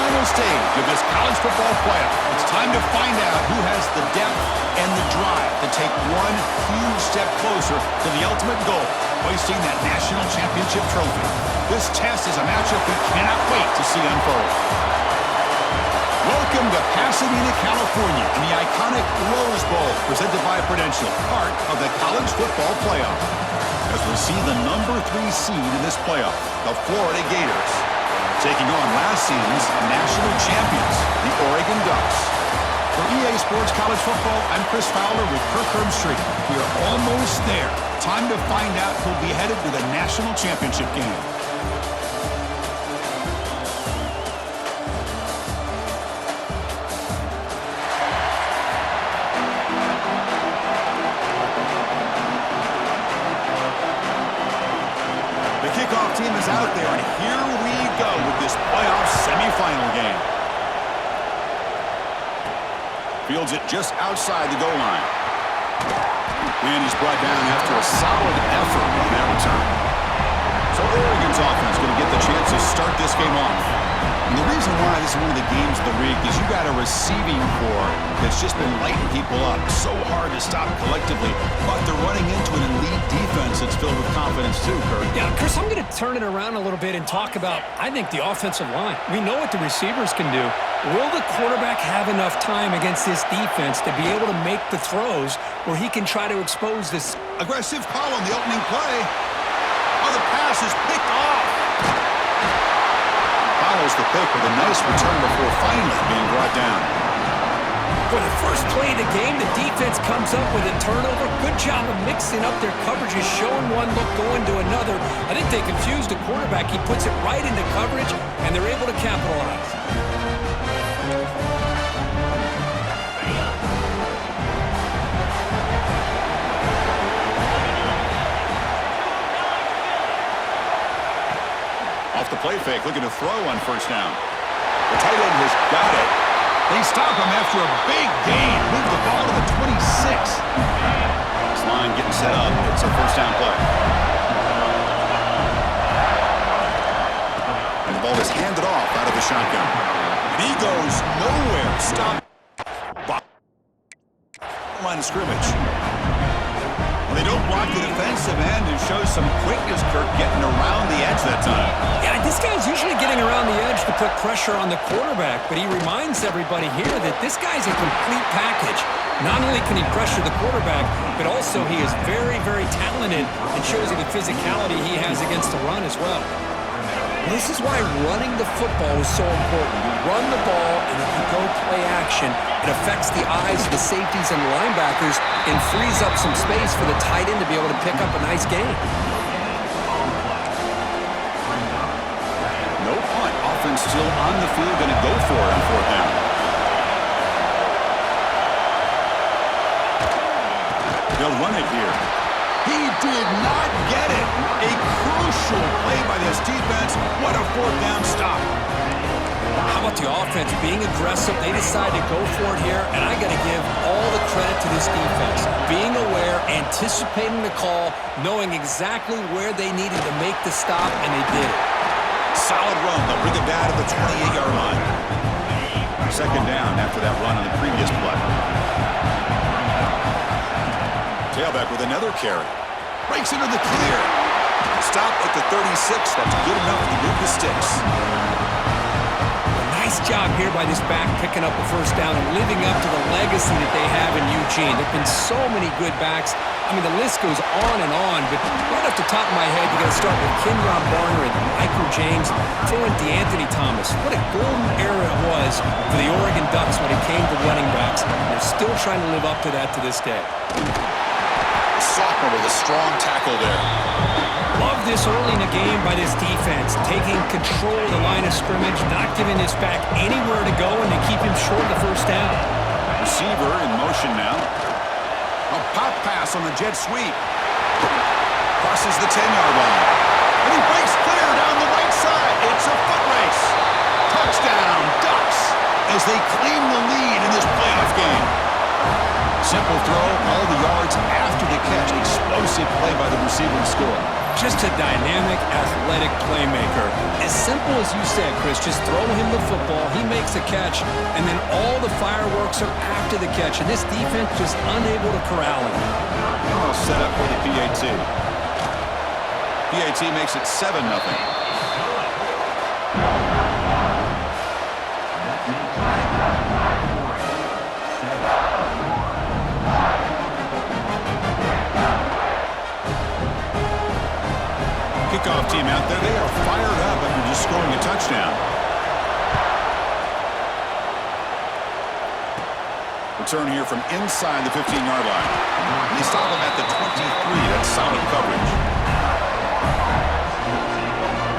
final stage of this college football playoff. It's time to find out who has the depth and the drive to take one huge step closer to the ultimate goal, hoisting that national championship trophy. This test is a matchup we cannot wait to see unfold. Welcome to Pasadena, California, in the iconic Rose Bowl, presented by Prudential, part of the college football playoff. As we see the number 3 seed in this playoff, the Florida Gators, taking on last season's national champions, the Oregon Ducks. For EA Sports College Football, I'm Chris Fowler with Kirk Herbstreit. We are almost there. Time to find out who'll be headed to the national championship game. The kickoff team is out there, and here we go with this playoff semifinal game. Fields it just outside the goal line. And he's brought down after a solid effort on that return. So Oregon's offense going to get the chance to start this game off. And the reason why this is one of the games of the week is you got a receiving core that's just been lighting people up. So hard to stop collectively, but they're running into an elite defense that's filled with confidence too, Kurt. Yeah, Chris, I'm going to turn it around a little bit and talk about, I think, the offensive line. We know what the receivers can do. Will the quarterback have enough time against this defense to be able to make the throws where he can try to expose this? Aggressive call on the opening play. Oh, the pass is picked off. Follows the pick with a nice return before finally being brought down. For the first play of the game, the defense comes up with a turnover. Good job of mixing up their coverages, showing one look, going to another. I think they confused the quarterback. He puts it right into coverage, and they're able to capitalize. Off the play fake, looking to throw on first down. The tight end has got it. They stop him after a big gain. Move the ball to the 26. This line getting set up. It's a first down play. And the ball is handed off out of the shotgun. And he goes nowhere. Stop. Line of scrimmage. Well, they don't block the defensive end and show some quickness, Kirk, getting around the edge that time. Yeah, this guy's usually getting around the edge to put pressure on the quarterback, but he reminds everybody here that this guy's a complete package. Not only can he pressure the quarterback, but also he is very, very talented and shows you the physicality he has against the run as well. This is why running the football is so important. You run the ball, and if you go play action, it affects the eyes of the safeties and linebackers and frees up some space for the tight end to be able to pick up a nice gain. No punt. Offense still on the field, going to go for it on fourth down. They'll run it here. He did not get it. A crucial play by this defense. What a fourth down stop. How about the offense being aggressive? They decide to go for it here, and I got to give all the credit to this defense. Being aware, anticipating the call, knowing exactly where they needed to make the stop, and they did it. Solid run. They'll bring it down to the 28-yard line. Second down after that run on the previous play. Tailback with another carry. Breaks into the clear. Stop at the 36. That's good enough to move the sticks. Nice job here by this back picking up the first down and living up to the legacy that they have in Eugene. There have been so many good backs. I mean, the list goes on and on, but right off the top of my head, you got to start with Kenron Barner and Michael James, throw in DeAnthony Thomas. What a golden era it was for the Oregon Ducks when it came to running backs. They're still trying to live up to that to this day. Sophomore with a strong tackle there. Love this early in the game by this defense, taking control of the line of scrimmage, not giving this back anywhere to go, and to keep him short of the first down. Receiver in motion now. A pop pass on the jet sweep. Crosses the 10-yard line. And he breaks clear down the right side. It's a foot race. Touchdown, Ducks, as they claim the lead in this playoff game. Simple throw, all the yards after the catch. Explosive play by the receiver to score. Just a dynamic, athletic playmaker. As simple as you said, Chris, just throw him the football, he makes a catch, and then all the fireworks are after the catch, and this defense just unable to corral him. All set up for the PAT. PAT makes it 7-0. Kickoff team out there, they are fired up after just scoring a touchdown. Return here from inside the 15-yard line. They stop him at the 23. That's solid coverage.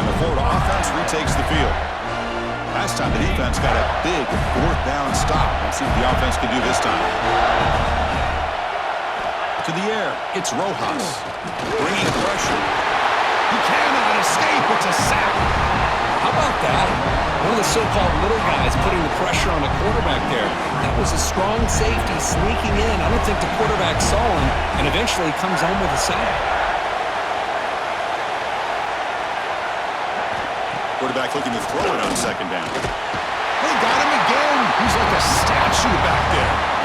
And the Florida offense retakes the field. Last time the defense got a big fourth down stop. Let's see what the offense can do this time. To the air, it's Rojas. Bringing pressure. He cannot escape. It's a sack. How about that? One of the so-called little guys putting the pressure on the quarterback there. That was a strong safety sneaking in. I don't think the quarterback saw him, and eventually comes home with a sack. Quarterback looking to throw it on second down. They got him again. He's like a statue back there.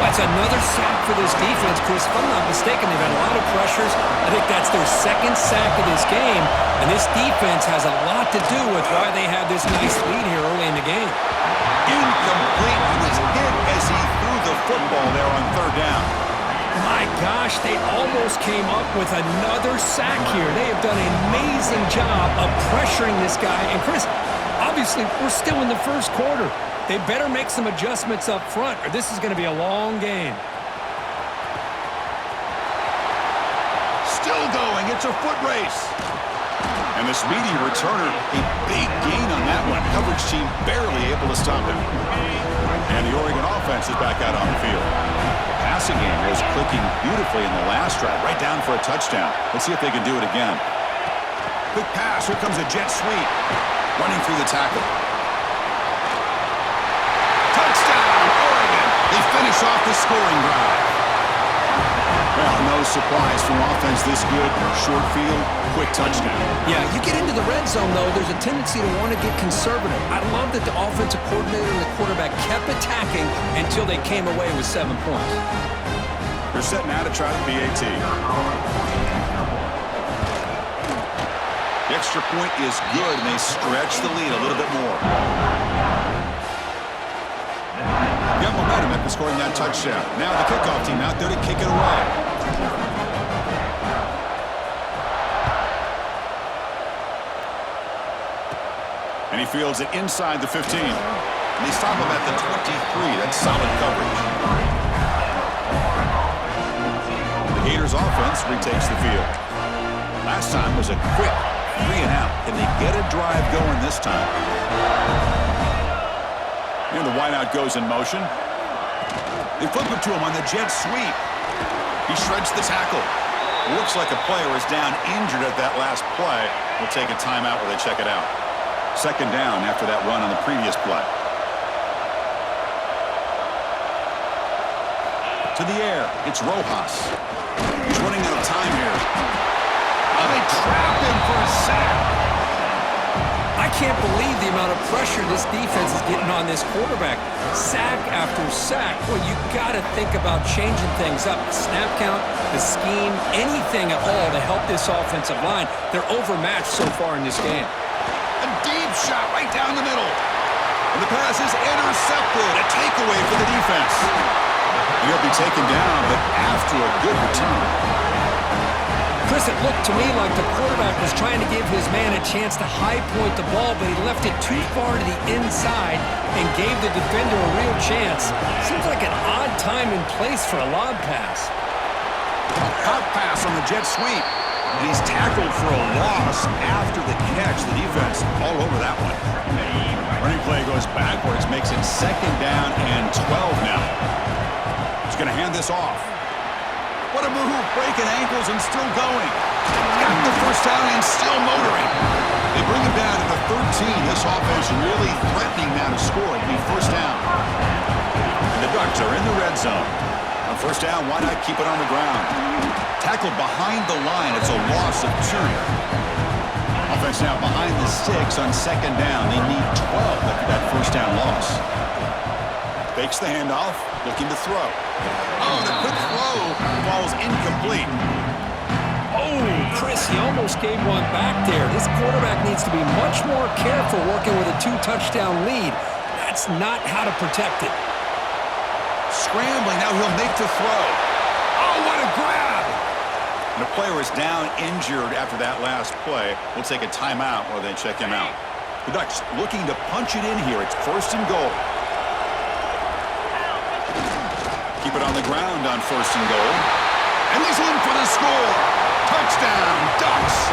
That's another sack for this defense, Chris. If I'm not mistaken, they've had a lot of pressures. I think that's their second sack of this game, and this defense has a lot to do with why they have this nice lead here early in the game. Incomplete. He was hit as he threw the football there on third down. My gosh, they almost came up with another sack here. They have done an amazing job of pressuring this guy. And Chris, obviously, we're still in the first quarter. They better make some adjustments up front, or this is going to be a long game. Still going. It's a foot race. And the speedy returner, a big gain on that one. Coverage team barely able to stop him. And the Oregon offense is back out on the field. The passing game was clicking beautifully in the last drive, right down for a touchdown. Let's see if they can do it again. Quick pass. Here comes a jet sweep. Running through the tackle. Touchdown, Oregon. They finish off the scoring drive. Well, no surprise from offense this good. Short field, quick touchdown. Yeah, you get into the red zone, though, there's a tendency to want to get conservative. I love that the offensive coordinator and the quarterback kept attacking until they came away with 7 points. They're set now to try the PAT. The extra point is good, and they stretch the lead a little bit more. Got momentum after scoring that touchdown. Now the kickoff team out there to kick it away. And he fields it inside the 15. And they stop him at the 23. That's solid coverage. The Gators offense retakes the field. Last time was a quick 3-and-out. Can they get a drive going this time? And the wideout goes in motion. They flip it to him on the jet sweep. He shreds the tackle. Looks like a player is down injured at that last play. We'll take a timeout while they check it out. Second down after that run on the previous play. To the air, it's Rojas. He's running out of time here. Oh, they trap him for a sack. I can't believe the amount of pressure this defense is getting on this quarterback. Sack after sack. Well, you got to think about changing things up. The snap count, the scheme, anything at all to help this offensive line. They're overmatched so far in this game. A deep shot right down the middle. And the pass is intercepted. A takeaway for the defense. He'll be taken down, but after a good return. Chris, it looked to me like the quarterback was trying to give his man a chance to high point the ball, but he left it too far to the inside and gave the defender a real chance. Seems like an odd time and place for a lob pass. Hot pass on the jet sweep. And he's tackled for a loss after the catch. The defense all over that one. Running play goes backwards, makes it second down and 12 now. He's going to hand this off. What a move, breaking ankles and still going. Got the first down and still motoring. They bring him down to the 13. This offense really threatening now to score. It'll be first down. And the Ducks are in the red zone. On first down, why not keep it on the ground? Tackled behind the line. It's a loss of 2. Offense now behind the 6 on second down. They need 12 after that first down loss. Fakes the handoff, looking to throw. Oh, the quick throw falls incomplete. Oh, Chris, he almost gave one back there. This quarterback needs to be much more careful working with a 2-touchdown lead. That's not how to protect it. Scrambling, now he'll make the throw. Oh, what a grab! And the player is down injured after that last play. We'll take a timeout while they check him out. The Ducks looking to punch it in here. It's first and goal. Keep it on the ground on first and goal. And he's in for the score. Touchdown, Ducks!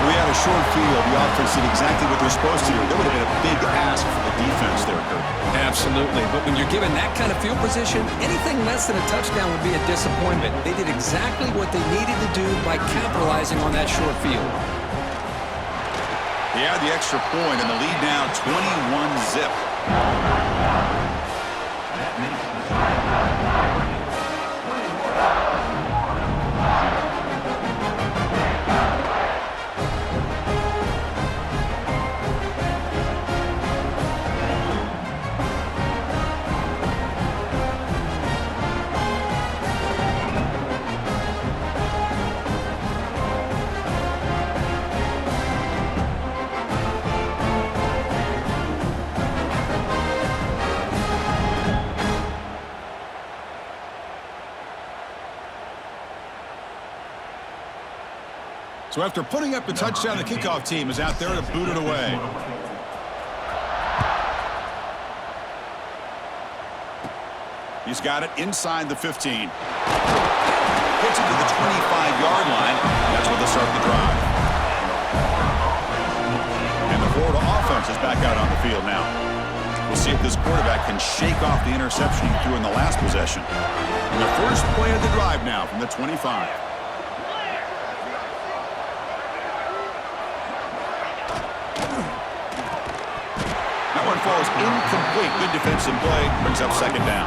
We had a short field. The offense did exactly what they're supposed to do. That would have been a big ask for the defense there, Kurt. Absolutely. But when you're given that kind of field position, anything less than a touchdown would be a disappointment. They did exactly what they needed to do by capitalizing on that short field. He had the extra point, and the lead now 21-zip. So after putting up the touchdown, the kickoff team is out there to boot it away. He's got it inside the 15. Puts it to the 25-yard line. That's where they'll start the drive. And the Florida offense is back out on the field now. We'll see if this quarterback can shake off the interception he threw in the last possession. And the first play of the drive now from the 25. Falls incomplete. Good defensive play. Brings up second down.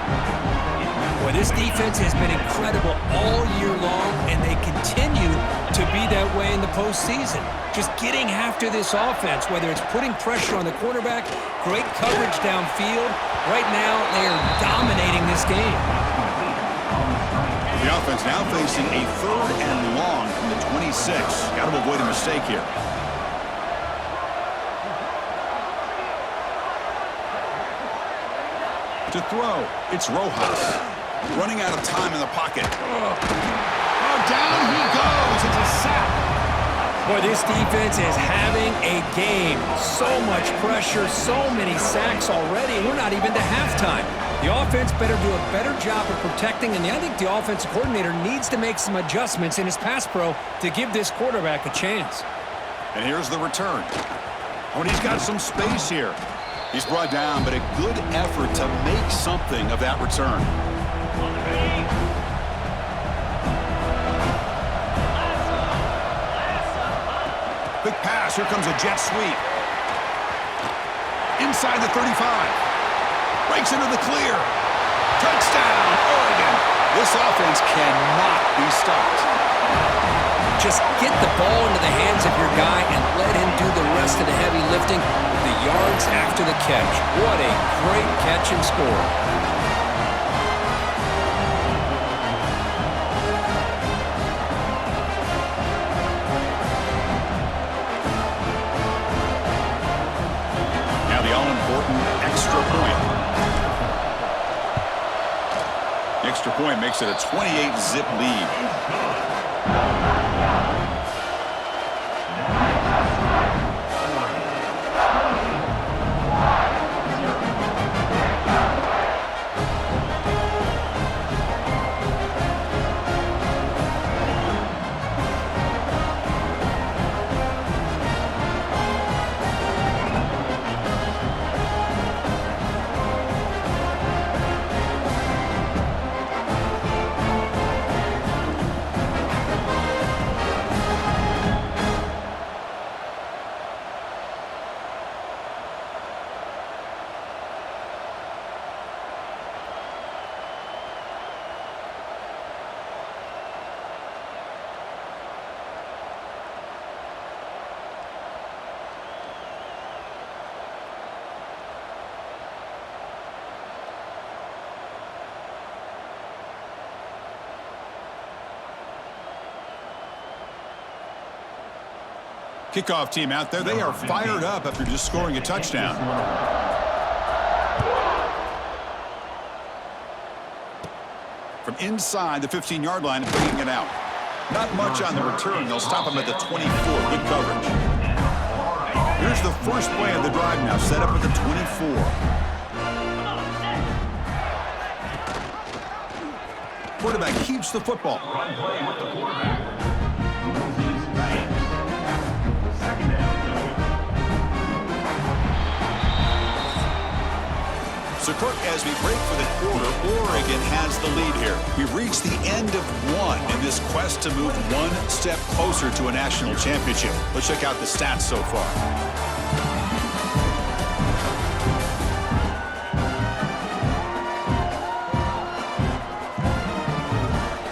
Boy, this defense has been incredible all year long, and they continue to be that way in the postseason. Just getting after this offense, whether it's putting pressure on the quarterback, great coverage downfield. Right now, they are dominating this game. The offense now facing a 3rd and long from the 26. Got to avoid a mistake here. To throw, it's Rojas. Running out of time in the pocket. Oh, down he goes. It's a sack. Boy, this defense is having a game. So much pressure, so many sacks already. We're not even to halftime. The offense better do a better job of protecting, and I think the offensive coordinator needs to make some adjustments in his pass pro to give this quarterback a chance. And here's the return. Oh, and he's got some space here. He's brought down, but a good effort to make something of that return. Quick pass. Here comes a jet sweep. Inside the 35. Breaks into the clear. Touchdown, Oregon. This offense cannot be stopped. Just get the ball into the hands of your guy and let him do the rest of the heavy lifting with the yards after the catch. What a great catch and score. Now the all-important extra point. The extra point makes it a 28-zip lead. Kickoff team out there. They are fired up after just scoring a touchdown. From inside the 15-yard line and bringing it out. Not much on the return. They'll stop him at the 24. Good coverage. Here's the first play of the drive now, set up at the 24. Quarterback keeps the football. Run play with the quarterback. So, Kirk, as we break for the quarter, Oregon has the lead here. We've reached the end of one in this quest to move one step closer to a national championship. Let's check out the stats so far.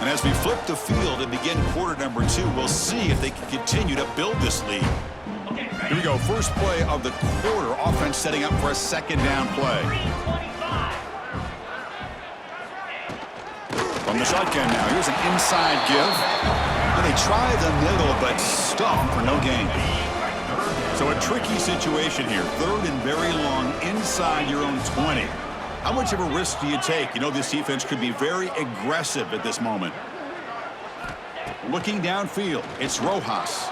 And as we flip the field and begin quarter number 2, we'll see if they can continue to build this lead. Here we go. First play of the quarter. Offense setting up for a second down play. From the shotgun now. Here's an inside give. And they try the middle, but stop for no gain. So a tricky situation here. Third and very long inside your own 20. How much of a risk do you take? You know this defense could be very aggressive at this moment. Looking downfield, it's Rojas.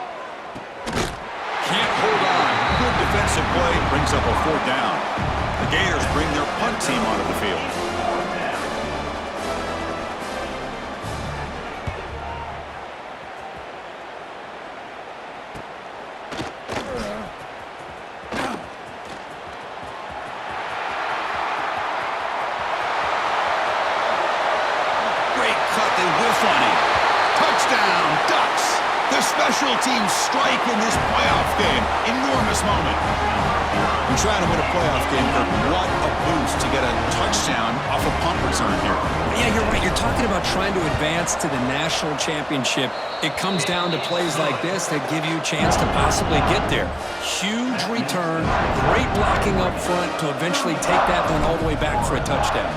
Can't hold on. Good defensive play. Brings up a fourth down. The Gators bring their punt team onto the field. Great cut. They whiff on him. Touchdown, Ducks. The special teams strike in this playoff game. Enormous moment. I'm trying to win a playoff game, but what a boost to get a touchdown off a punt return here. Yeah, you're right. You're talking about trying to advance to the national championship. It comes down to plays like this that give you a chance to possibly get there. Huge return, great blocking up front to eventually take that one all the way back for a touchdown.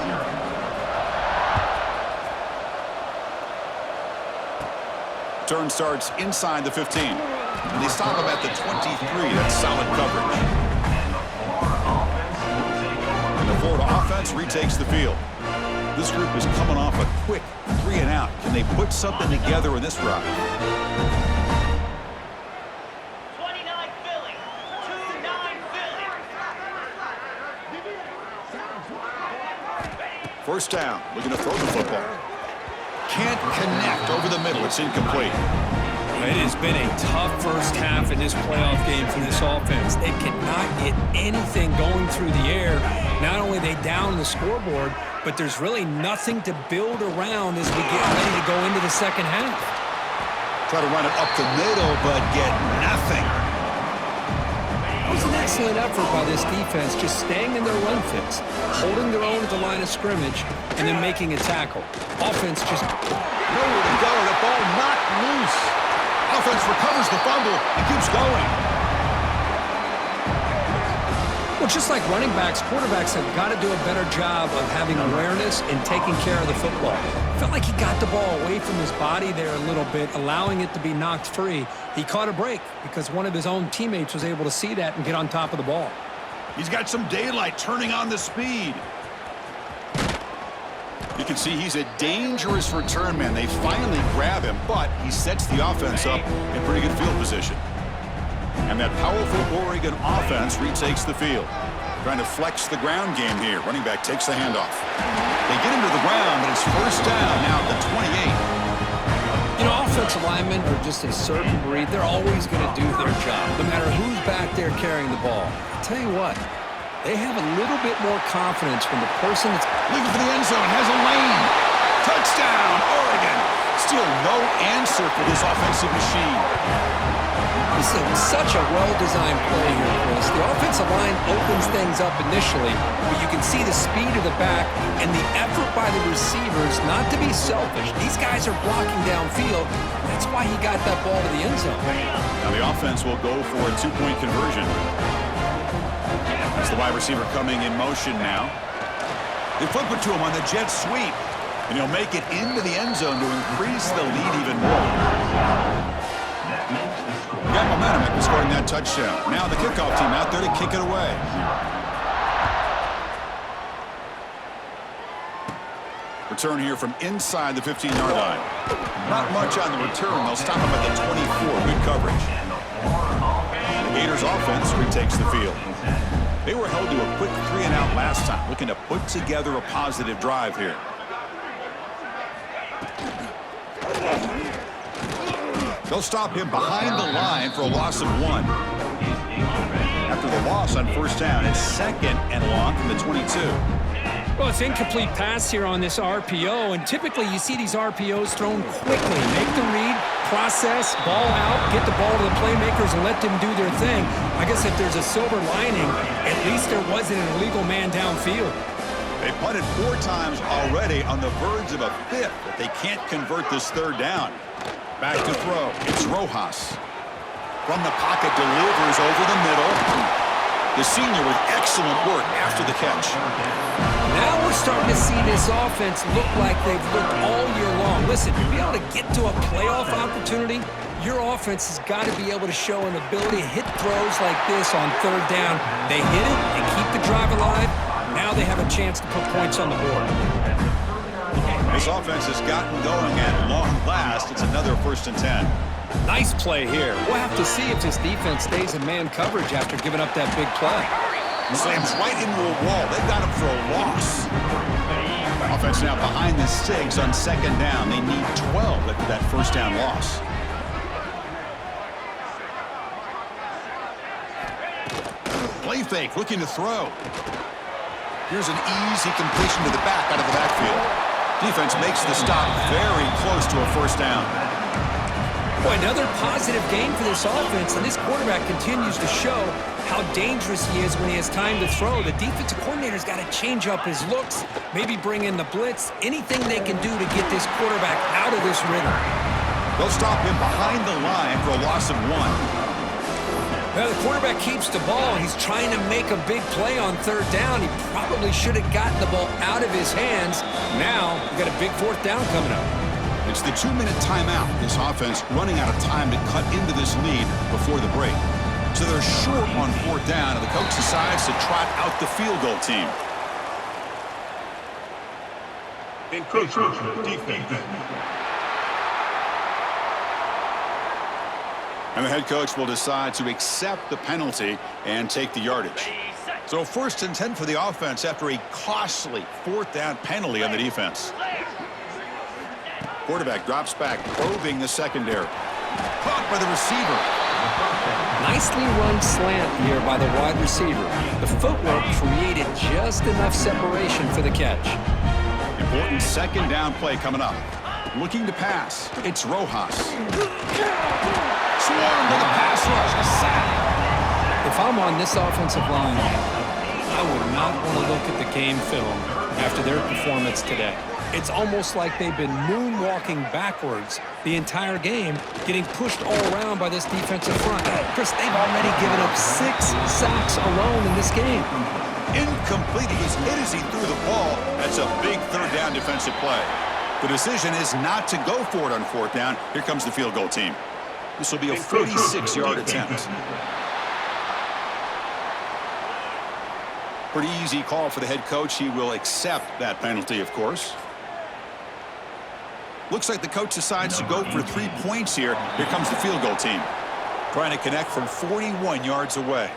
Turn starts inside the 15. And they stop him at the 23. That's solid coverage. And the Florida offense retakes the field. This group is coming off a quick 3-and-out. Can they put something together in this drive? 29 Philly. 2-9 Philly. First down. Looking to throw the football. Can't connect over the middle. It's incomplete. It has been a tough first half in this playoff game for this offense. They cannot get anything going through the air. Not only they down the scoreboard, but there's really nothing to build around as we get ready to go into the second half. Try to run it up the middle, but get nothing. It was an excellent effort by this defense, just staying in their run fix, holding their own at the line of scrimmage, and then making a tackle. Offense just nowhere to go. The ball knocked loose. Offense recovers the fumble and keeps going. Well, just like running backs, quarterbacks have got to do a better job of having awareness and taking care of the football. Felt like he got the ball away from his body there a little bit, allowing it to be knocked free. He caught a break because one of his own teammates was able to see that and get on top of the ball. He's got some daylight turning on the speed. You can see he's a dangerous return man. They finally grab him, but he sets the offense up in pretty good field position. And that powerful Oregon offense retakes the field. Trying to flex the ground game here. Running back takes the handoff. They get him to the ground, but it's first down now at the 28. You know, offensive linemen are just a certain breed. They're always going to do their job, no matter who's back there carrying the ball. I'll tell you what, they have a little bit more confidence when the person that's looking for the end zone has a lane. Touchdown, Oregon. Still no answer for this offensive machine. This is such a well-designed play here, Chris. The offensive line opens things up initially, but you can see the speed of the back and the effort by the receivers not to be selfish. These guys are blocking downfield. That's why he got that ball to the end zone. Now the offense will go for a two-point conversion. As the wide receiver coming in motion now. They flip it to him on the jet sweep, and he'll make it into the end zone to increase the lead even more. Got momentum at this scoring that touchdown. Now the kickoff team out there to kick it away. Return here from inside the 15-yard line. Not much on the return. They'll stop him at the 24. Good coverage. The Gators offense retakes the field. They were held to a quick 3-and-out last time, looking to put together a positive drive here. They'll stop him behind the line for a loss of 1. After the loss on first down, it's 2nd and long from the 22. Well, it's incomplete pass here on this RPO, and typically you see these RPOs thrown quickly. Make the read, process, ball out, get the ball to the playmakers and let them do their thing. I guess if there's a silver lining, at least there wasn't an illegal man downfield. They punted 4 times already, on the verge of a 5th, but they can't convert this 3rd down. Back to throw. It's Rojas. From the pocket, delivers over the middle. The senior with excellent work after the catch. Now we're starting to see this offense look like they've looked all year long. Listen, to be able to get to a playoff opportunity, your offense has got to be able to show an ability to hit throws like this on 3rd down. They hit it, they keep the drive alive. Now they have a chance to put points on the board. This offense has gotten going at long last. It's another 1st and 10. Nice play here. We'll have to see if this defense stays in man coverage after giving up that big play. Slams right into a wall. They got him for a loss. Offense now behind the sticks on 2nd down. They need 12 after that 1st down loss. Play fake, looking to throw. Here's an easy completion to the back out of the backfield. Defense makes the stop very close to a 1st down. Boy, another positive game for this offense, and this quarterback continues to show how dangerous he is when he has time to throw. The defensive coordinator's got to change up his looks, maybe bring in the blitz, anything they can do to get this quarterback out of this rhythm. They'll stop him behind the line for a loss of 1. Now the quarterback keeps the ball. He's trying to make a big play on 3rd down. He probably should have gotten the ball out of his hands. Now we've got a big 4th down coming up. It's the 2-minute timeout. This offense running out of time to cut into this lead before the break. So they're short on 4th down, and the coach decides to trot out the field goal team. Encroachment defense. And the head coach will decide to accept the penalty and take the yardage. So 1st and 10 for the offense after a costly 4th down penalty on the defense. Quarterback drops back, probing the secondary. Caught by the receiver. Nicely run slant here by the wide receiver. The footwork created just enough separation for the catch. Important 2nd down play coming up. Looking to pass. It's Rojas. Swarmed with a pass rush. A sack. If I'm on this offensive line, I would not want to look at the game film after their performance today. It's almost like they've been moonwalking backwards the entire game, getting pushed all around by this defensive front. Chris, they've already given up 6 sacks alone in this game. Incomplete. He was hit as he threw the ball. That's a big 3rd down defensive play. The decision is not to go for it on 4th down. Here comes the field goal team. This will be a 46-yard attempt. Pretty easy call for the head coach. He will accept that penalty, of course. Looks like the coach decides to go for 3 points here. Here comes the field goal team. Trying to connect from 41 yards away.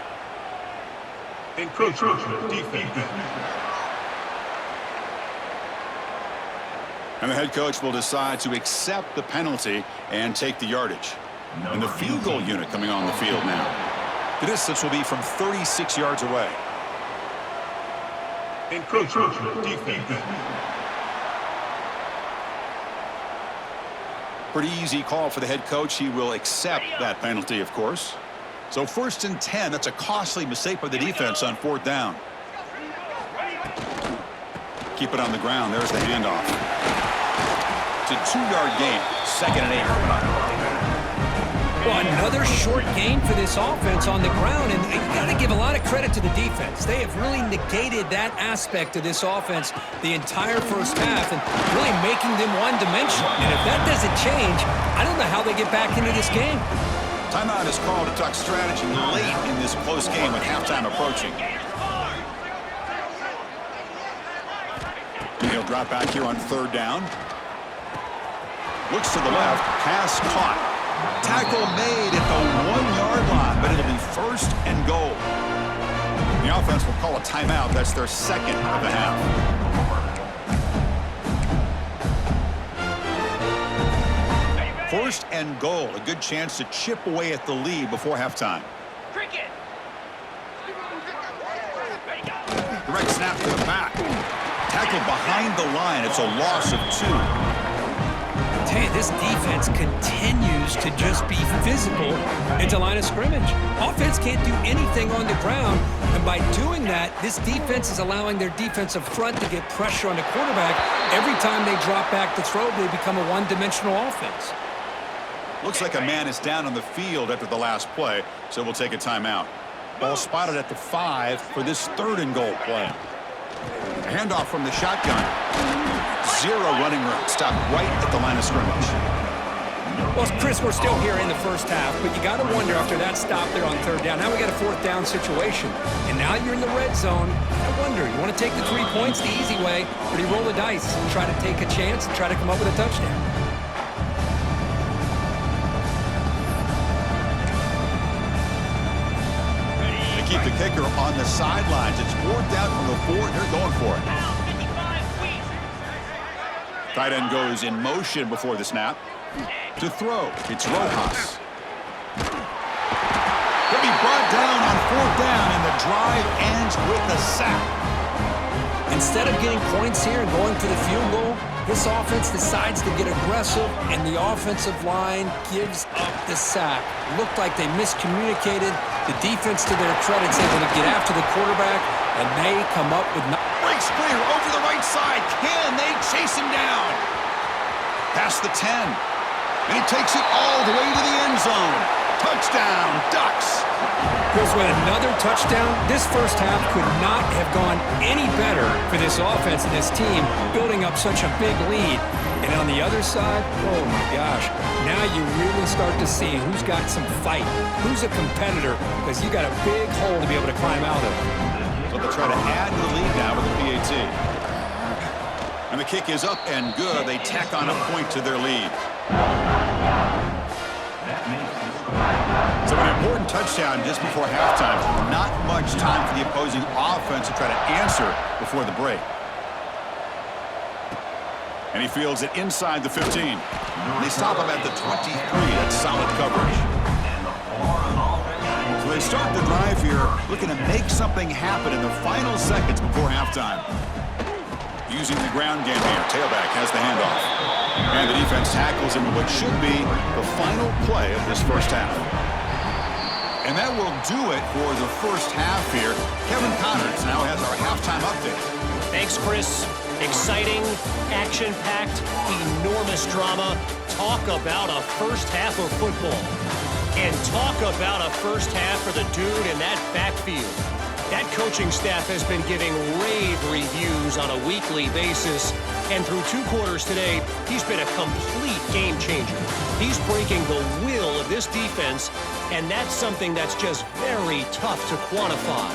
Encroachment defense. And the head coach will decide to accept the penalty and take the yardage. And the field goal unit coming on the field now. The distance will be from 36 yards away. Encroachment defense. Pretty easy call for the head coach. He will accept that penalty, of course. So 1st and 10. That's a costly mistake by the defense on 4th down. Keep it on the ground. There's the handoff. It's a 2-yard gain. 2nd and 8 coming up. Well, another short game for this offense on the ground, and you got to give a lot of credit to the defense. They have really negated that aspect of this offense the entire 1st half and really making them one-dimensional. And if that doesn't change, I don't know how they get back into this game. Timeout is called to talk strategy late in this close game with halftime approaching. And he'll drop back here on third down. Looks to the left. Pass caught. Tackle made at the 1-yard line, but it'll be first and goal. The offense will call a timeout. That's their second of the half. First and goal. A good chance to chip away at the lead before halftime. Cricket. Direct snap to the back. Tackle behind the line. It's a loss of 2. Hey, this defense continues to just be physical into line of scrimmage. Offense can't do anything on the ground, and by doing that, this defense is allowing their defensive front to get pressure on the quarterback. Every time they drop back to throw, they become a one-dimensional offense. Looks like a man is down on the field after the last play, so we'll take a timeout. Ball spotted at the 5 for this third and goal play. A handoff from the shotgun. 0 running room. Stopped right at the line of scrimmage. Well, Chris, we're still here in the first half, but you got to wonder after that stop there on third down. Now we got a fourth down situation, and now you're in the red zone. I wonder, you want to take the 3 points the easy way, or do you roll the dice and try to take a chance and try to come up with a touchdown? They keep the kicker on the sidelines. It's 4th down from the 4, and they're going for it. Tight end goes in motion before the snap. To throw, it's Rojas. He'll be brought down on 4th down, and the drive ends with a sack. Instead of getting points here and going for the field goal, this offense decides to get aggressive, and the offensive line gives up the sack. Looked like they miscommunicated. The defense, to their credit, is able to get after the quarterback, and they come up with... Breaks clear over the right side. Can they chase him down? Past the 10. And he takes it all the way to the end zone. Touchdown, Ducks. Chris, with another touchdown, this first half could not have gone any better for this offense and this team, building up such a big lead. And on the other side, oh my gosh, now you really start to see who's got some fight, who's a competitor, because you got a big hole to be able to climb out of. So they'll try to add to the lead now with the PAT. And the kick is up and good. They tack on a point to their lead. So an important touchdown just before halftime. Not much time for the opposing offense to try to answer before the break. And he fields it inside the 15. They stop him at the 23. That's solid coverage. So they start the drive here looking to make something happen in the final seconds before halftime. Using the ground game here. Tailback has the handoff. And the defense tackles him in what should be the final play of this first half. And that will do it for the first half here. Kevin Connors now has our halftime update. Thanks, Chris. Exciting, action-packed, enormous drama. Talk about a first half of football. And talk about a first half for the dude in that backfield. That coaching staff has been giving rave reviews on a weekly basis. And through 2 quarters today, he's been a complete game changer. He's breaking the will of this defense, and that's something that's just very tough to quantify.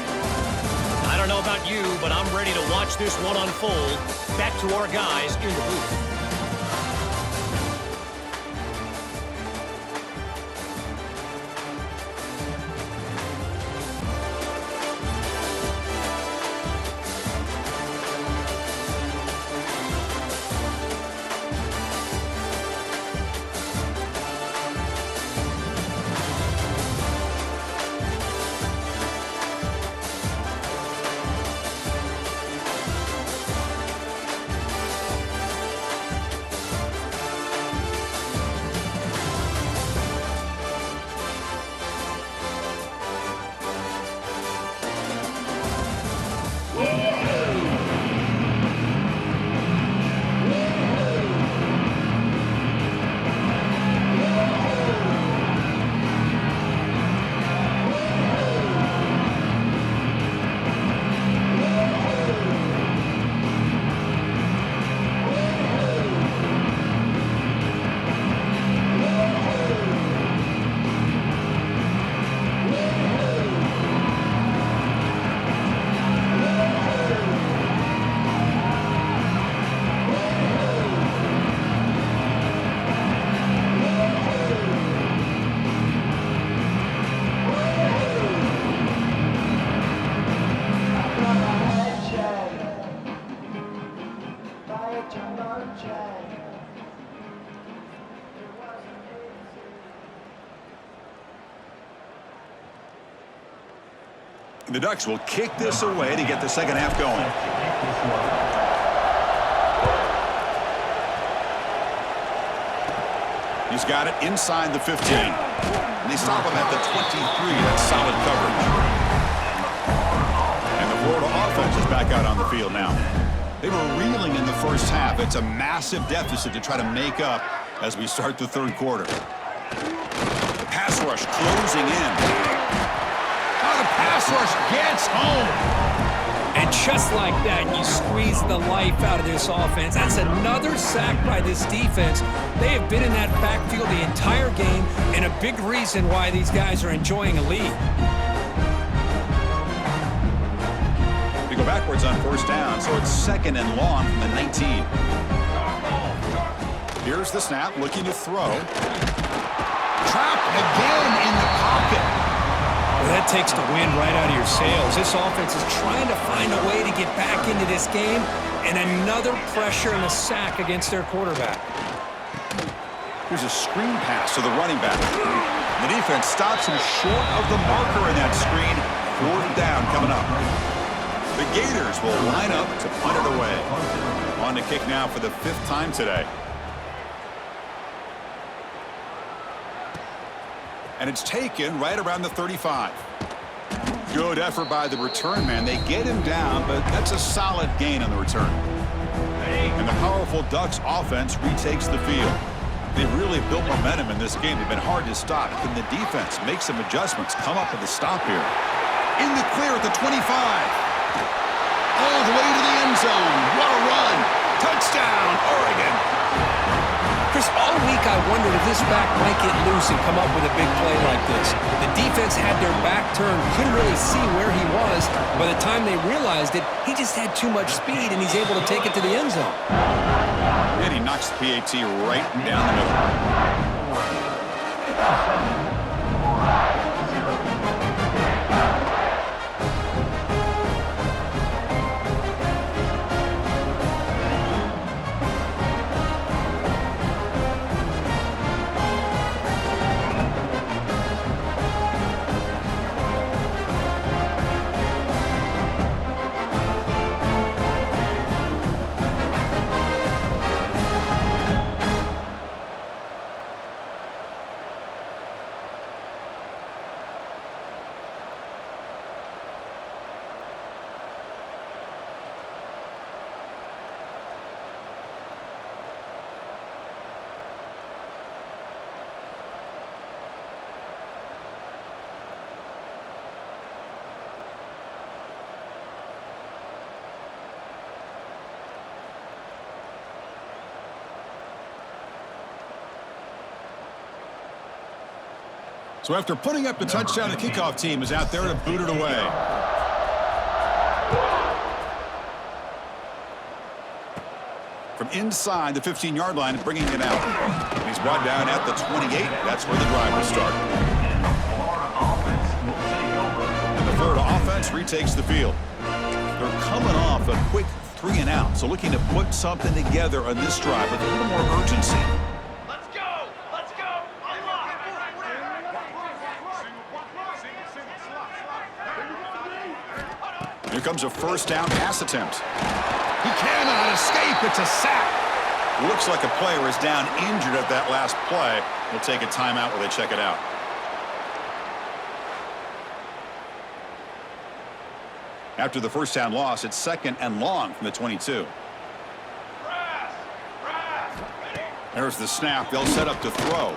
I don't know about you, but I'm ready to watch this one unfold. Back to our guys in the booth. And the Ducks will kick this away to get the second half going. He's got it inside the 15. And they stop him at the 23. That's solid coverage. And the Florida offense is back out on the field now. They were reeling in the first half. It's a massive deficit to try to make up as we start the third quarter. The pass rush closing in. Oh, the pass rush gets home. And just like that, you squeeze the life out of this offense. That's another sack by this defense. They have been in that backfield the entire game, and a big reason why these guys are enjoying a lead. They go backwards on first down, so it's second and long from the 19. Here's the snap, looking to throw. Trapped again in the pocket. Well, that takes the wind right out of your sails. This offense is trying to find a way to get back into this game, and another pressure and a sack against their quarterback. Here's a screen pass to the running back. The defense stops him short of the marker in that screen. Fourth down coming up. The Gators will line up to punt it away. On to kick now for the 5th time today. And it's taken right around the 35. Good effort by the return man. They get him down, but that's a solid gain on the return. And the powerful Ducks offense retakes the field. They've really built momentum in this game. They've been hard to stop. Can the defense make some adjustments, come up with a stop here? In the clear at the 25. All the way to the end zone. What a run. Touchdown, Oregon. Chris, all week I wondered if this back might get loose and come up with a big play like this. The defense had their back turned, couldn't really see where he was. By the time they realized it, he just had too much speed, and he's able to take it to the end zone. And he knocks the PAT right down the middle. So after putting up the touchdown, the kickoff team is out there to boot it away. From inside the 15-yard line, bringing it out. He's brought down at the 28. That's where the drive will start. And the Florida offense retakes the field. They're coming off a quick 3-and-out, so looking to put something together on this drive with a little more urgency. Here comes a first down pass attempt. He cannot escape. It's a sack. Looks like a player is down injured at that last play. We'll take a timeout while they check it out. After the first down loss, it's second and long from the 22. There's the snap. They'll set up to throw.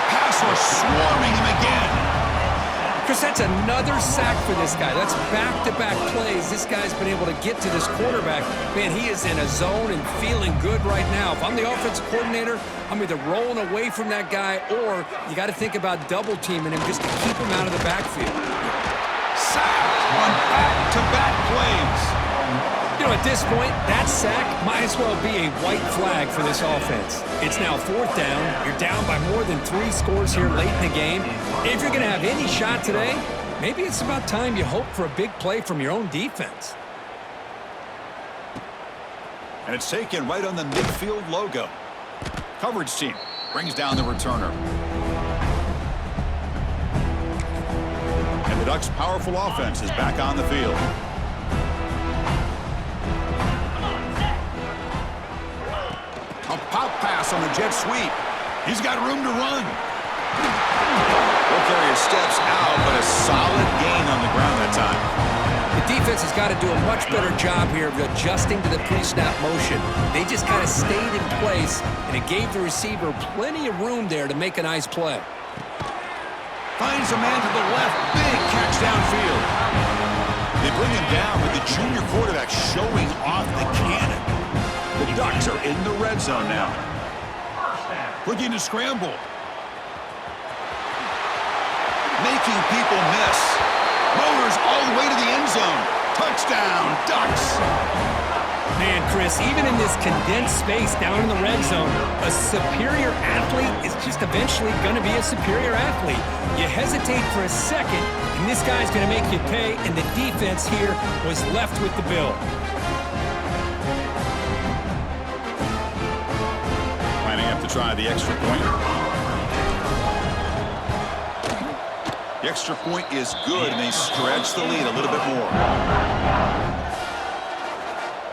Pass rush swarming him again. Chris, that's another sack for this guy. That's back-to-back plays. This guy's been able to get to this quarterback. Man, he is in a zone and feeling good right now. If I'm the offensive coordinator, I'm either rolling away from that guy or you got to think about double-teaming him just to keep him out of the backfield. Sack on back-to-back plays. You know, at this point, that sack might as well be a white flag for this offense. It's now fourth down. You're down by more than 3 scores here late in the game. If you're going to have any shot today, maybe it's about time you hope for a big play from your own defense. And it's taken right on the midfield logo. Coverage team brings down the returner. And And the Ducks' powerful offense is back on the field. A pop pass on the jet sweep. He's got room to run. Will carry his steps out, but a solid gain on the ground that time. The defense has got to do a much better job here of adjusting to the pre-snap motion. They just kind of stayed in place, and it gave the receiver plenty of room there to make a nice play. Finds a man to the left. Big catch downfield. They bring him down with the junior quarterback showing off the cannon. The Ducks are in the red zone now. Looking to scramble. Making people miss. Motors all the way to the end zone. Touchdown, Ducks. Man, Chris, even in this condensed space down in the red zone, a superior athlete is just eventually going to be a superior athlete. You hesitate for a second, and this guy's going to make you pay, and the defense here was left with the bill. Lining up to try the extra point. The extra point is good, and they stretch the lead a little bit more.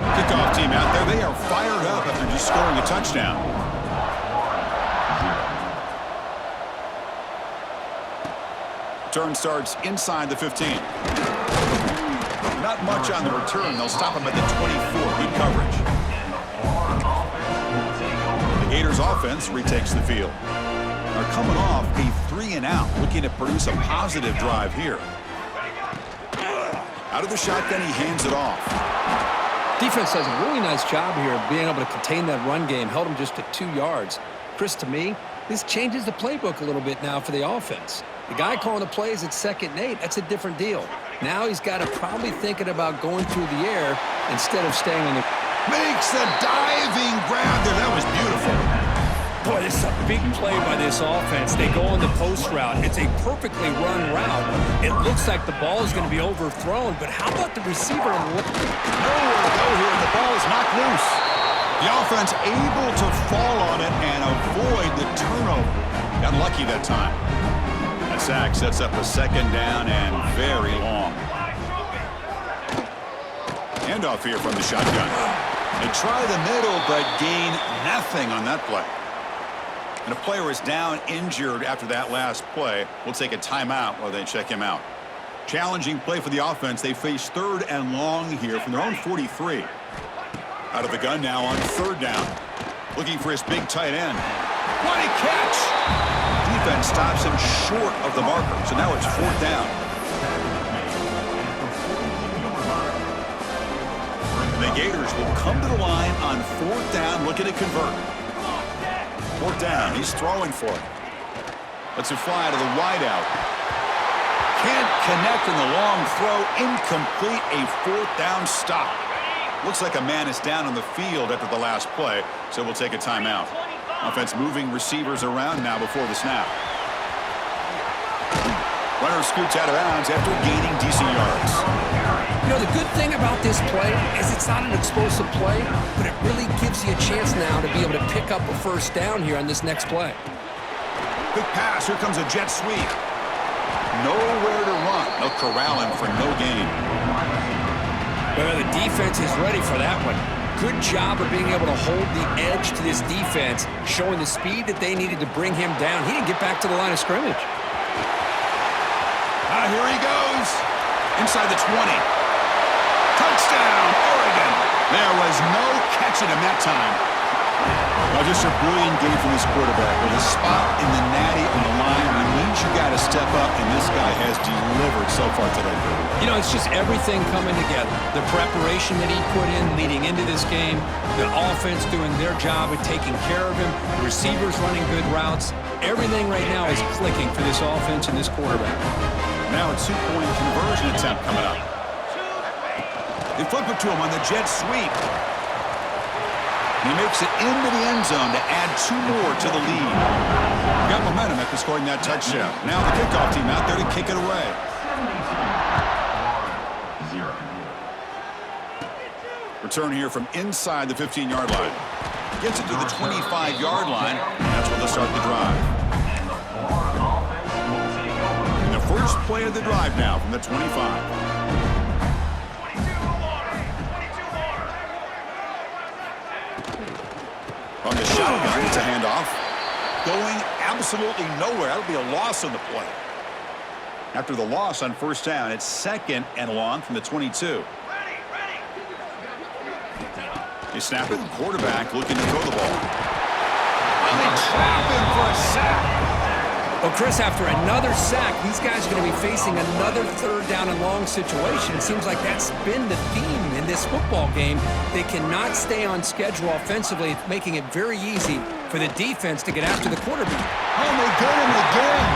Kickoff team out there. They are fired up after just scoring a touchdown. Turn starts inside the 15. Not much on the return. They'll stop him at the 24. Good coverage. The Gators offense retakes the field. Are coming off a 3-and-out, looking to produce a positive drive here. Out of the shotgun, he hands it off. Defense does a really nice job here of being able to contain that run game, held him just to 2 yards. Chris, to me, this changes the playbook a little bit now for the offense. The guy calling the plays at 2nd and 8, that's a different deal. Now he's got to probably thinking about going through the air instead of staying on the... Makes the diving grab there. That was beautiful. Boy, this is a big play by this offense. They go on the post route. It's a perfectly run route. It looks like the ball is going to be overthrown, but how about the receiver? Nowhere to go here. The ball is knocked loose. The offense able to fall on it and avoid the turnover. Got lucky that time. That sack sets up a 2nd down and very long. Handoff here from the shotgun. They try the middle, but gain nothing on that play. And a player is down injured after that last play. We'll take a timeout while they check him out. Challenging play for the offense. They face 3rd and long here from their own 43. Out of the gun now on 3rd down. Looking for his big tight end. What a catch! Defense stops him short of the marker. So now it's 4th down. And the Gators will come to the line on 4th down, looking to convert. 4th down. He's throwing for it. Lets it fly to the wideout. Can't connect in the long throw. Incomplete. A 4th down stop. Looks like a man is down on the field after the last play, so we'll take a timeout. Offense moving receivers around now before the snap. Runner scoots out of bounds after gaining decent yards. You know, the good thing about this play is it's not an explosive play, but it really gives you a chance now to be able to pick up a 1st down here on this next play. Quick pass. Here comes a jet sweep. Nowhere to run. They'll corral him for no gain. Well, the defense is ready for that one. Good job of being able to hold the edge to this defense, showing the speed that they needed to bring him down. He didn't get back to the line of scrimmage. Here he goes. Inside the 20. Touchdown, Oregon. There was no catching him that time. Well, just a brilliant game from this quarterback. With a spot in the natty on the line, we need you got to step up, and this guy has delivered so far today. You know, it's just everything coming together. The preparation that he put in leading into this game, the offense doing their job of taking care of him, the receivers running good routes. Everything right now is clicking for this offense and this quarterback. Now a 2-point conversion attempt coming up. They flip it to him on the jet sweep. He makes it into the end zone to add 2 more to the lead. Got momentum after scoring that touchdown. Now the kickoff team out there to kick it away. Return here from inside the 15-yard line. Gets it to the 25-yard line. And that's where they'll start the drive. In the First play of the drive now from the 25. From the shotgun, it's a handoff. Going absolutely nowhere. That'll be a loss on the play. After the loss on first down, it's 2nd and long from the 22. They snap it. Quarterback looking to throw the ball. And they trap him for a sack. Well, Chris, after another sack, these guys are going to be facing another 3rd down and long situation. It seems like that's been the theme in this football game. They cannot stay on schedule offensively, making it very easy for the defense to get after the quarterback. Oh, they get him again.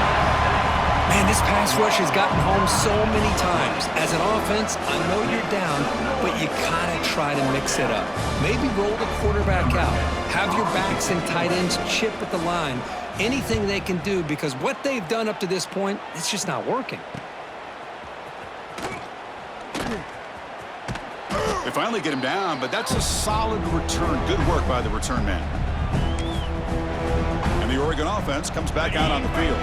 Man, this pass rush has gotten home so many times. As an offense, I know you're down, but you kind of try to mix it up. Maybe roll the quarterback out. Have your backs and tight ends chip at the line. Anything they can do, because what they've done up to this point, it's just not working. They finally get him down, but that's a solid return. Good work by the return man. And the Oregon offense comes back out on the field.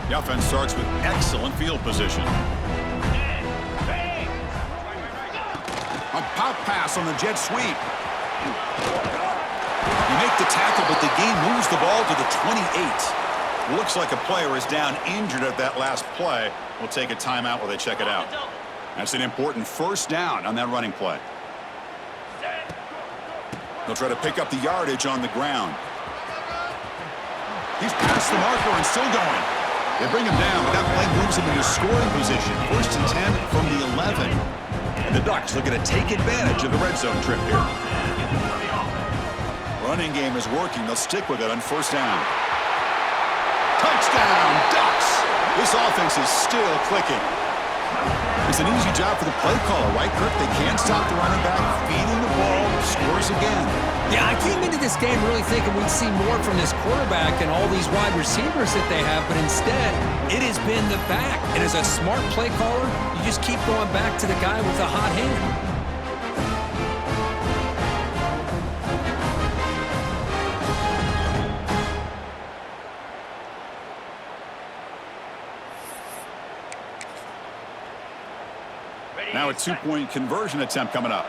The offense starts with excellent field position. A pop pass on the jet sweep. You make the tackle, but the game moves the ball to the 28. Looks like a player is down injured at that last play. We'll take a timeout while they check it out. That's an important first down on that running play. They'll try to pick up the yardage on the ground. He's past the marker and still going. They bring him down, but that play moves him into scoring position. 1st and 10 from the 11. And the Ducks looking to take advantage of the red zone trip here. Running game is working. They'll stick with it on first down. Touchdown, Ducks! This offense is still clicking. It's an easy job for the play caller, right, Kirk? They can't stop the running back, feeding the ball, scores again. Yeah, I came into this game really thinking we'd see more from this quarterback and all these wide receivers that they have, but instead, it has been the back. And as a smart play caller, you just keep going back to the guy with the hot hand. Now a 2-point conversion attempt coming up.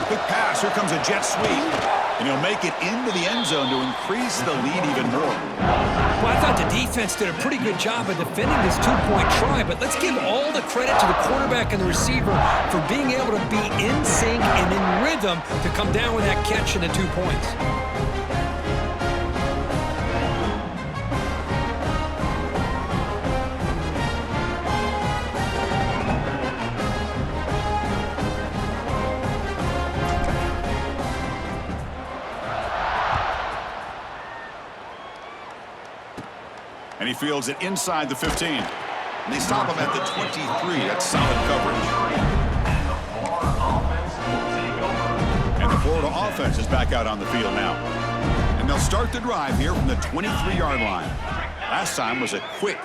Quick pass. Here comes a jet sweep. And he'll make it into the end zone to increase the lead even more. Well, I thought the defense did a pretty good job of defending this 2-point try, but let's give all the credit to the quarterback and the receiver for being able to be in sync and in rhythm to come down with that catch and the 2 points. And he fields it inside the 15. And they stop him at the 23. That's solid coverage. And the Florida offense is back out on the field now. And they'll start the drive here from the 23-yard line. Last time was a quick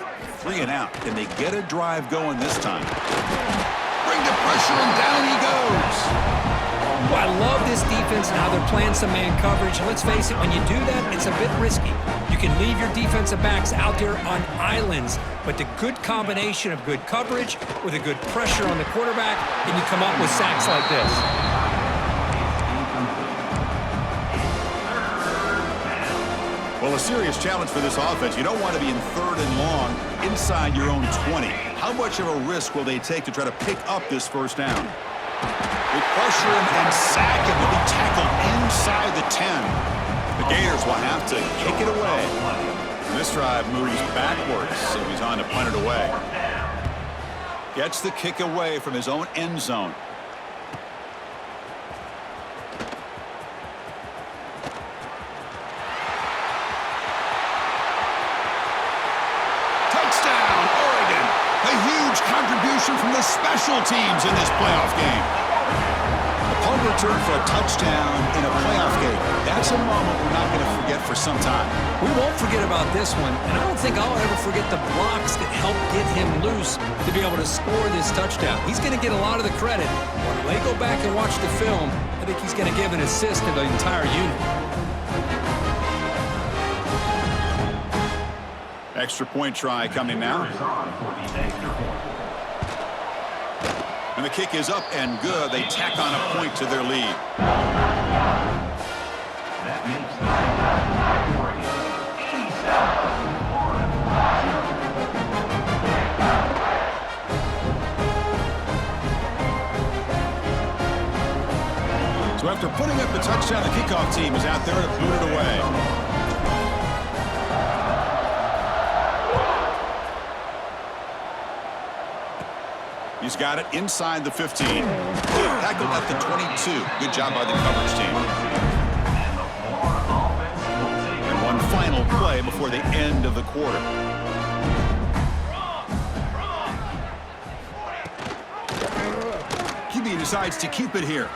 3-and-out. Can they get a drive going this time? Bring the pressure, and down he goes. Well, I love this defense and how they're playing some man coverage. Let's face it, when you do that, it's a bit risky. You can leave your defensive backs out there on islands, but the good combination of good coverage with a good pressure on the quarterback, and you come up with sacks like this. Well, a serious challenge for this offense. You don't want to be in 3rd and long inside your own 20. How much of a risk will they take to try to pick up this first down? They pressure him and sack him. He'll be tackled inside the 10. The Gators will have to kick it away. And this drive moves backwards, so he's on to punt it away. Gets the kick away from his own end zone. Touchdown, Oregon! A huge contribution from the special teams in this playoff game. Punt return for a touchdown in a playoff game. That's a moment we're not going to forget for some time. We won't forget about this one, and I don't think I'll ever forget the blocks that helped get him loose to be able to score this touchdown. He's going to get a lot of the credit. When they go back and watch the film, I think he's going to give an assist to the entire unit. Extra point try coming now. And the kick is up and good. They tack on a point to their lead. That makes the So after putting up the touchdown, the kickoff team is out there to boot it away. He's got it inside the 15. Tackled at the 22. Good job by the coverage team. And one final play before the end of the quarter. QB decides to keep it here.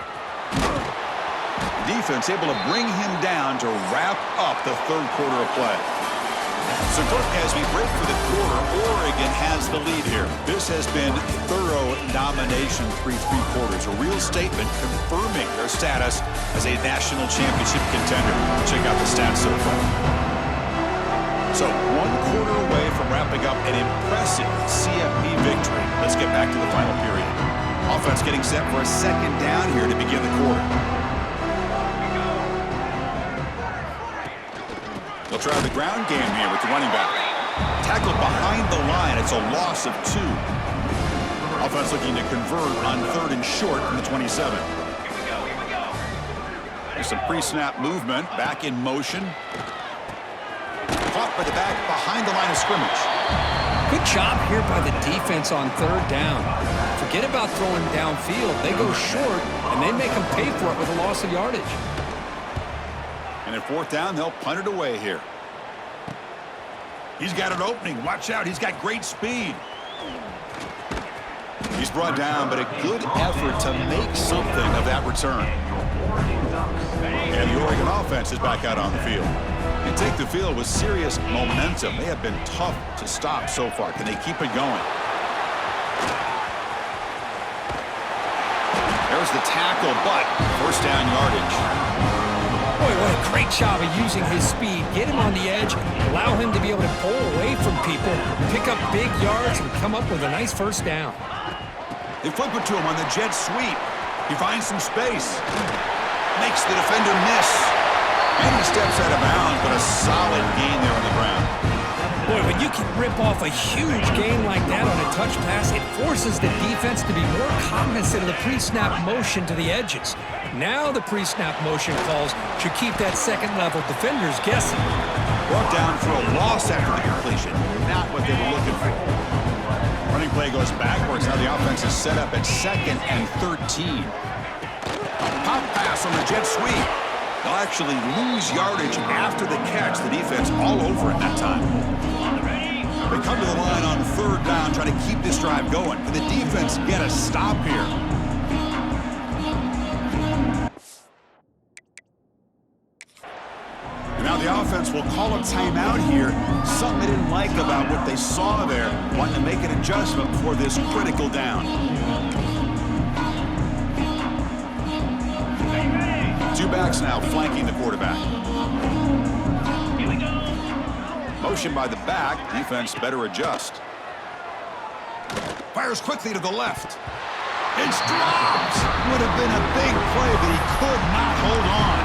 Defense able to bring him down to wrap up the third quarter of play. So, as we break for the quarter, Oregon has the lead here. This has been thorough domination through 3 quarters. A real statement confirming their status as a national championship contender. Check out the stats so far. So, 1 quarter away from wrapping up an impressive CFP victory. Let's get back to the final period. Offense getting set for a second down here to begin the quarter. They'll try the ground game here with the running back. Tackled behind the line. It's a loss of 2. Offense looking to convert on 3rd and short from the 27. There's some pre-snap movement. Back in motion. Caught by the back behind the line of scrimmage. Good job here by the defense on 3rd down. Forget about throwing downfield. They go short, and they make them pay for it with a loss of yardage. And at 4th down, they'll punt it away here. He's got an opening. Watch out. He's got great speed. He's brought down, but a good effort to make something of that return. And the Oregon offense is back out on the field. They take the field with serious momentum. They have been tough to stop so far. Can they keep it going? There's the tackle, but 1st down yardage. Boy, what a great job of using his speed. Get him on the edge, allow him to be able to pull away from people, pick up big yards, and come up with a nice 1st down. They flip it to him on the jet sweep. He finds some space. Makes the defender miss. And he steps out of bounds, but a solid gain there on the ground. Boy, when you can rip off a huge gain like that on a touch pass, it forces the defense to be more cognizant of the pre-snap motion to the edges. Now the pre-snap motion calls should keep that second-level defenders guessing. Brought down for a loss after the completion. Not what they were looking for. Running play goes backwards. Now the offense is set up at 2nd and 13. A pop pass on the jet sweep. They'll actually lose yardage after the catch. The defense all over it that time. They come to the line on 3rd down, trying to keep this drive going. Can the defense get a stop here? Now the offense will call a timeout here. Something they didn't like about what they saw there. Wanting to make an adjustment before this critical down. 2 backs now flanking the quarterback. Here we go. Motion by the back. Defense better adjust. Fires quickly to the left. It's dropped. Would have been a big play, but he could not hold on.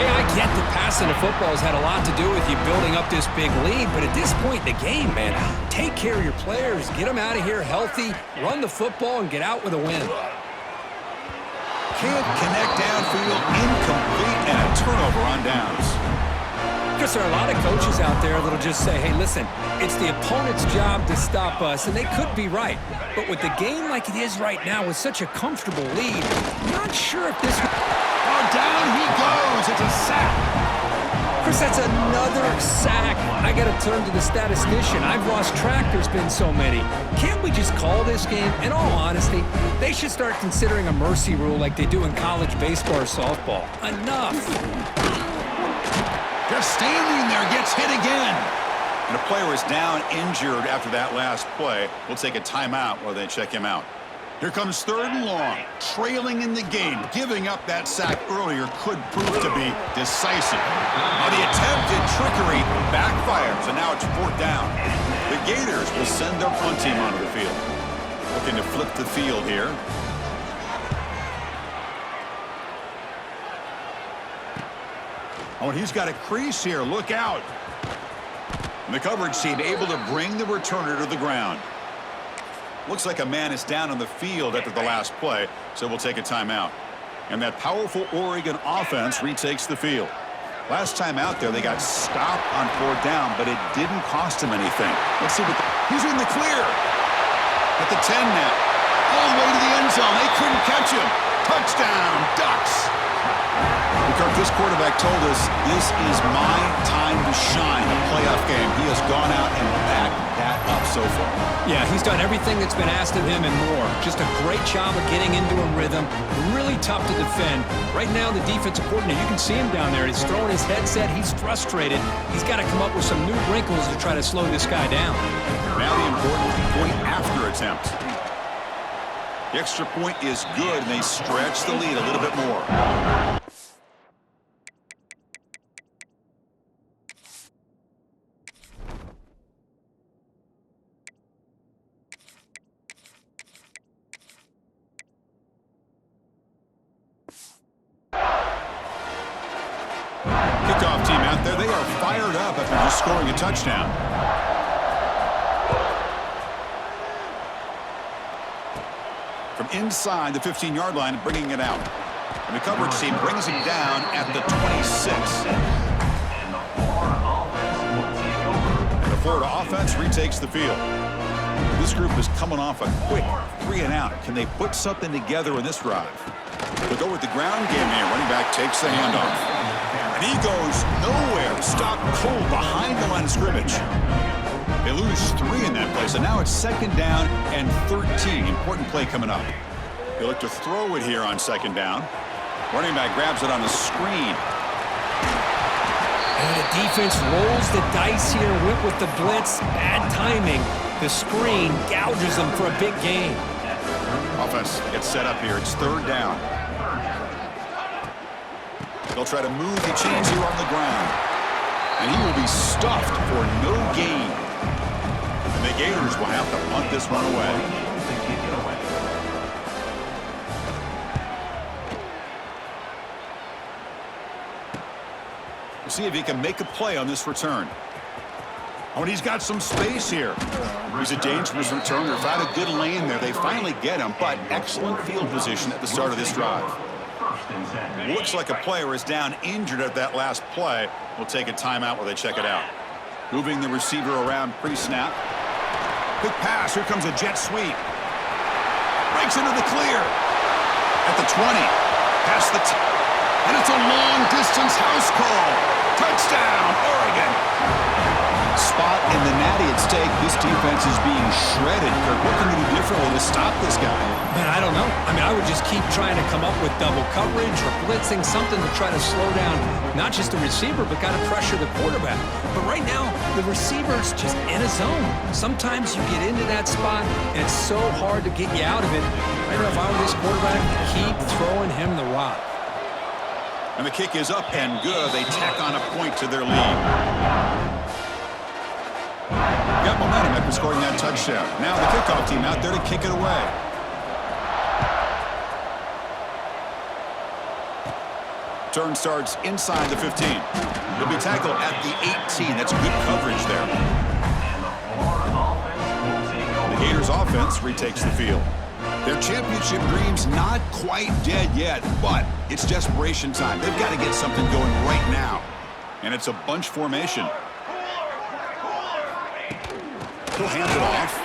Hey, I get that passing the football has had a lot to do with you building up this big lead, but at this point in the game, man, take care of your players, get them out of here healthy, run the football, and get out with a win. Can't connect downfield, incomplete, and a turnover on downs. Because there are a lot of coaches out there that'll just say, hey, listen, it's the opponent's job to stop us, and they could be right. But with the game like it is right now with such a comfortable lead, I'm not sure if this... Oh, down he goes. It's a sack. Chris, that's another sack. I got to turn to the statistician. I've lost track. There's been so many. Can't we just call this game? In all honesty, they should start considering a mercy rule like they do in college baseball or softball. Enough. Just standing there, gets hit again. And the player is down injured after that last play. We'll take a timeout while they check him out. Here comes 3rd and long. Trailing in the game. Giving up that sack earlier could prove to be decisive. Now the attempted trickery backfires, and now it's 4th down. The Gators will send their punt team onto the field. Looking to flip the field here. Oh, and he's got a crease here. Look out. And the coverage team able to bring the returner to the ground. Looks like a man is down on the field after the last play, so we'll take a timeout. And that powerful Oregon offense retakes the field. Last time out there, they got stopped on 4th down, but it didn't cost them anything. Let's see what he's in the clear. At the 10 now. All the way to the end zone. They couldn't catch him. Touchdown, Ducks. Kirk, this quarterback told us this is my time to shine, a playoff game. He has gone out and backed that up so far. Yeah, he's done everything that's been asked of him and more. Just a great job of getting into a rhythm. Really tough to defend. Right now, the defensive coordinator, you can see him down there. He's throwing his headset. He's frustrated. He's got to come up with some new wrinkles to try to slow this guy down. Now the important point after attempt. The extra point is good, and they stretch the lead a little bit more. Kickoff team out there, they are fired up after just scoring a touchdown. From inside the 15-yard line, bringing it out. And the coverage team brings him down at the 26. And the Florida offense retakes the field. This group is coming off a quick 3-and-out. Can they put something together in this drive? They'll go with the ground game here. Running back takes the handoff. And he goes nowhere. Stopped cold behind the line of scrimmage. They lose 3 in that play, so now it's 2nd down and 13. Important play coming up. They look to throw it here on 2nd down. Running back grabs it on the screen. And the defense rolls the dice here, went with the blitz. Bad timing. The screen gouges them for a big gain. Offense gets set up here. It's 3rd down. They'll try to move the chains here on the ground. And he will be stuffed for no gain. And the Gators will have to punt this one away. We'll see if he can make a play on this return. Oh, and he's got some space here. He's a dangerous returner. Without a good lane there, they finally get him, but excellent field position at the start of this drive. Looks like a player is down injured at that last play. We'll take a timeout while they check it out. Moving the receiver around pre-snap. Quick pass. Here comes a jet sweep. Breaks into the clear. At the 20. Past the and it's a long-distance house call. Touchdown, Oregon. Spot in the natty at stake. This defense is being shredded. Kirk, what can they do differently to stop this guy? Man, I don't know. I mean, I would just keep trying to come up with double coverage or blitzing, something to try to slow down not just the receiver, but got to pressure the quarterback. But right now, the receiver's just in a zone. Sometimes you get into that spot, and it's so hard to get you out of it. I don't know if I were this quarterback, keep throwing him the rock. And the kick is up and good. They tack on a point to their lead. Got momentum after scoring that touchdown. Now the kickoff team out there to kick it away. Turn starts inside the 15. He'll be tackled at the 18. That's good coverage there. The Gators offense retakes the field. Their championship dreams not quite dead yet, but it's desperation time. They've got to get something going right now. And it's a bunch formation. He'll hand it off.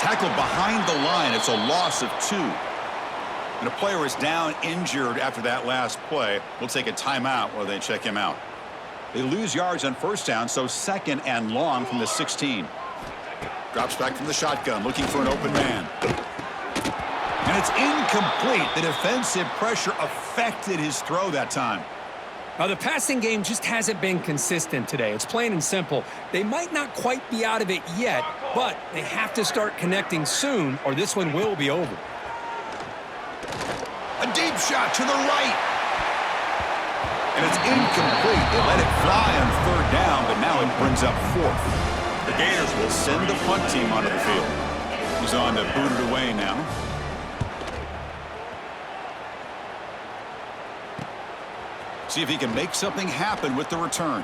Tackled behind the line. It's a loss of 2. And a player is down injured after that last play. We'll take a timeout while they check him out. They lose yards on 1st down, so 2nd and long from the 16. Drops back from the shotgun, looking for an open man. And it's incomplete. The defensive pressure affected his throw that time. Now, the passing game just hasn't been consistent today. It's plain and simple. They might not quite be out of it yet, but they have to start connecting soon, or this one will be over. A deep shot to the right. And it's incomplete. They let it fly on third down, but now it brings up fourth. The Gators will send the punt team onto the field. He's on to boot it away now. See if he can make something happen with the return.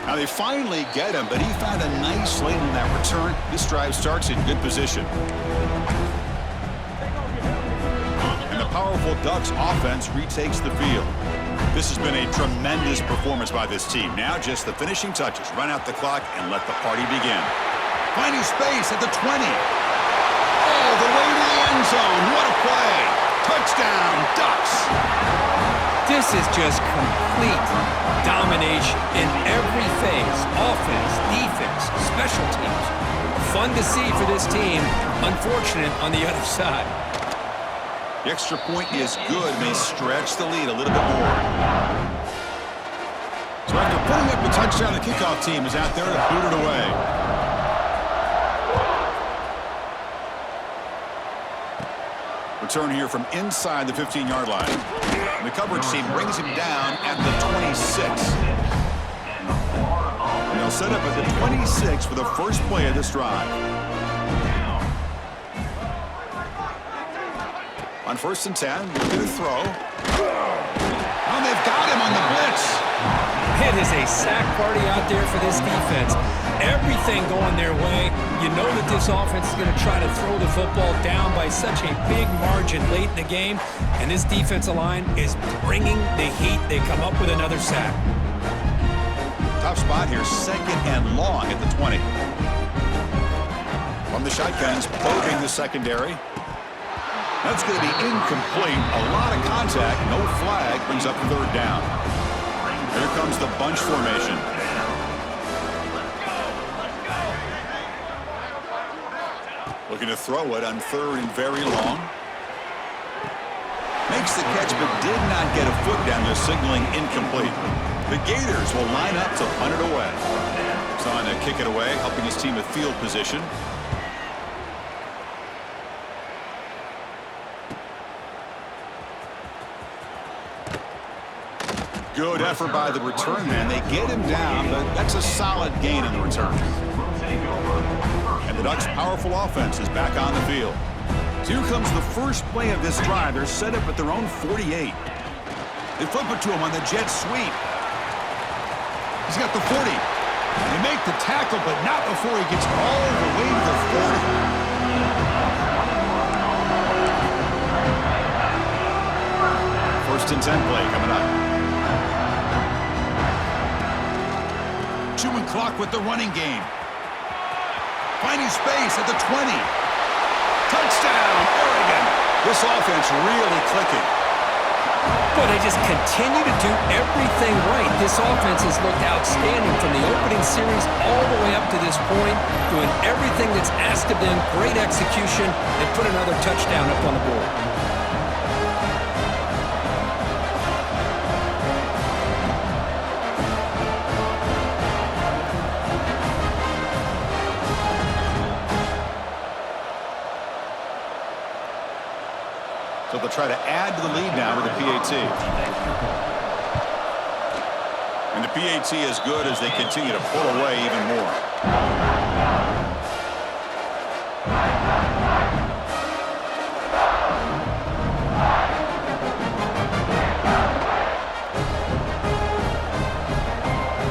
Now they finally get him, but he found a nice lane in that return. This drive starts in good position. And the powerful Ducks offense retakes the field. This has been a tremendous performance by this team. Now just the finishing touches. Run out the clock and let the party begin. Finding space at the 20. All the way to the end zone. What a play. Touchdown, Ducks. This is just complete domination in every phase. Offense, defense, special teams. Fun to see for this team. Unfortunate on the other side. The extra point is good, and they stretch the lead a little bit more. So after putting up a touchdown, the kickoff team is out there to boot it away. Return here from inside the 15-yard line. And the coverage team brings him down at the 26. And they'll set up at the 26 for the first play of this drive. On 1st and 10, looking to throw. Oh, they've got him on the blitz. It is a sack party out there for this defense. Everything going their way. You know that this offense is going to try to throw the football down by such a big margin late in the game. And this defensive line is bringing the heat. They come up with another sack. Tough spot here, 2nd and long at the 20. From the shotguns, probing the secondary. That's going to be incomplete. A lot of contact. No flag. Brings up 3rd down. Here comes the bunch formation. Looking to throw it on 3rd and very long. Makes the catch, but did not get a foot down there, signaling incomplete. The Gators will line up to punt it away. He's on to kick it away, helping his team with field position. Good effort by the return man. They get him down, but that's a solid gain in the return. And the Ducks' powerful offense is back on the field. So here comes the first play of this drive. They're set up at their own 48. They flip it to him on the jet sweep. He's got the 40. They make the tackle, but not before he gets all the way to the 40. 1st and 10 play coming up. Chewing clock with the running game. Finding space at the 20. Touchdown, Oregon. This offense really clicking. Well, they just continue to do everything right. This offense has looked outstanding from the opening series all the way up to this point, doing everything that's asked of them. Great execution, and put another touchdown up on the board. So they'll try to add to the lead now with the PAT. And the PAT is good as they continue to pull away even more.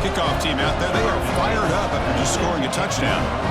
Kickoff team out there, they are fired up after just scoring a touchdown.